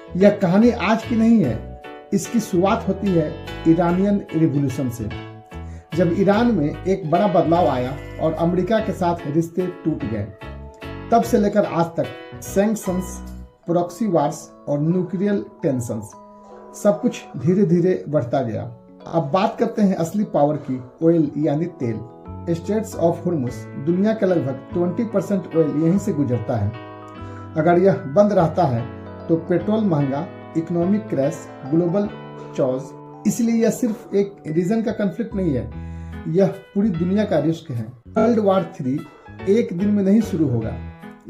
यह कहानी आज की नहीं है, इसकी शुरुआत होती है ईरानियन रिवॉल्यूशन से, जब ईरान में एक बड़ा बदलाव आया और अमेरिका के साथ रिश्ते टूट गए। तब से लेकर आज तक सैंक्शंस, प्रॉक्सी वार्स और न्यूक्लियर टेंशंस, सब कुछ धीरे धीरे बढ़ता गया। अब बात करते हैं असली पावर की, ऑयल यानी तेल। स्ट्रेट्स ऑफ हॉर्मुज, दुनिया का लगभग 20% ऑयल यहीं से गुजरता है। अगर यह बंद रहता है तो पेट्रोल महंगा, इकोनॉमिक क्रैश, ग्लोबल चॉज। इसलिए यह सिर्फ एक रीजन का कॉन्फ्लिक्ट नहीं है, यह पूरी दुनिया का रिस्क है। वर्ल्ड वॉर 3 एक दिन में नहीं शुरू होगा,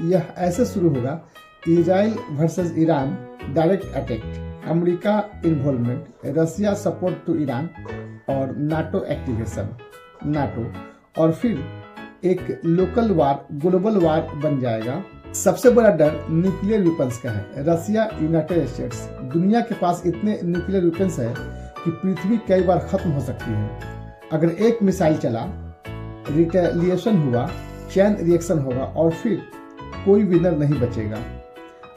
यह ऐसे शुरू होगा: Israel versus Iran direct attack, America involvement, Russia support to Iran और नाटो एक्टिवेशन, नाटो, और फिर एक लोकल वार ग्लोबल वार बन जाएगा। सबसे बड़ा डर न्यूक्लियर वेपन्स का है। रसिया, यूनाइटेड स्टेट्स, दुनिया के पास इतने न्यूक्लियर वेपन्स है कि पृथ्वी कई बार खत्म हो सकती है। अगर एक मिसाइल चला, रिटेलिएशन हुआ, चैन रिएक्शन होगा और फिर कोई विनर नहीं बचेगा।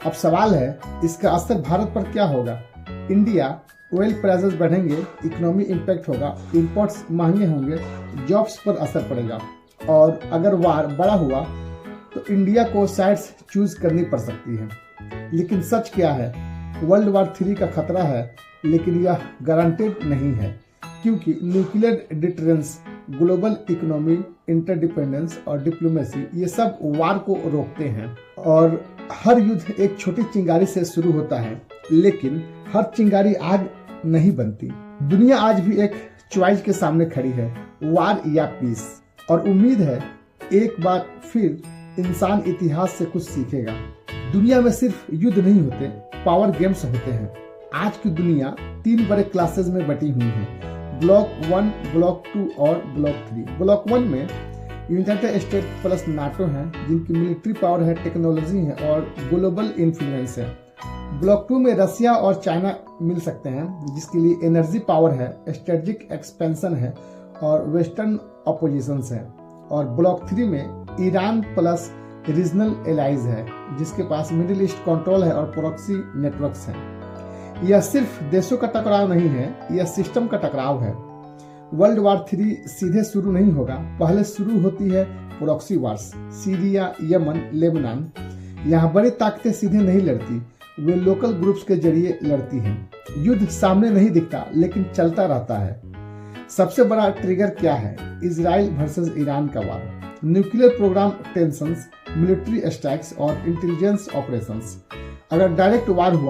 अब सवाल है, इसका असर भारत पर क्या होगा? इंडिया, ऑयल प्राइसेस बढ़ेंगे, इकोनॉमी इम्पैक्ट होगा, इंपोर्ट्स महंगे होंगे, जॉब्स पर असर पड़ेगा। और अगर वार बड़ा हुआ तो इंडिया को साइड्स चूज करनी पड़ सकती है। लेकिन सच क्या है? वर्ल्ड वॉर 3 का खतरा है, लेकिन यह गारंटेड नहीं है, क्योंकि nuclear deterrence, global economy, interdependence और डिप्लोमेसी, ये सब वार को रोकते हैं। और हर युद्ध एक छोटी चिंगारी से शुरू होता है, लेकिन हर चिंगारी आग नहीं बनती। दुनिया आज भी एक चॉइस के सामने खड़ी है, वार या पीस। और उम्मीद है एक बार फिर इंसान इतिहास से कुछ सीखेगा। दुनिया में सिर्फ युद्ध नहीं होते, पावर गेम्स होते हैं। आज की दुनिया 3 बड़े क्लासेस में बटी हुई है, ब्लॉक 1, ब्लॉक 2 और ब्लॉक 3। ब्लॉक 1 में यूनाइटेड स्टेट्स प्लस नाटो है, जिनकी मिलिट्री पावर है, टेक्नोलॉजी है और ग्लोबल इन्फ्लुएंस है। ब्लॉक 2 में रसिया और चाइना मिल सकते हैं, जिसके लिए एनर्जी पावर है, स्ट्रेटेजिक एक्सपेंशन है और वेस्टर्न अपोजिशन है। और ब्लॉक 3 में ईरान प्लस रीजनल एलाइज है, जिसके पास मिडिल ईस्ट कंट्रोल है और प्रॉक्सी नेटवर्क्स हैं। यह सिर्फ देशों का टकराव नहीं है, यह सिस्टम का टकराव है। वर्ल्ड वॉर 3 सीधे शुरू नहीं होगा, पहले शुरू होती है proxy wars, Syria, Yemen, Lebanon. यहाँ बड़ी ताकतें सीधे नहीं लड़ती, वे लोकल ग्रुप्स के जरिए लड़ती हैं। युद्ध सामने नहीं दिखता, लेकिन चलता रहता है। सबसे बड़ा ट्रिगर क्या है? इजराइल वर्सेस ईरान का war, nuclear programme tensions, military strikes और इंटेलिजेंस ऑपरेशंस। अगर डायरेक्ट वार हुआ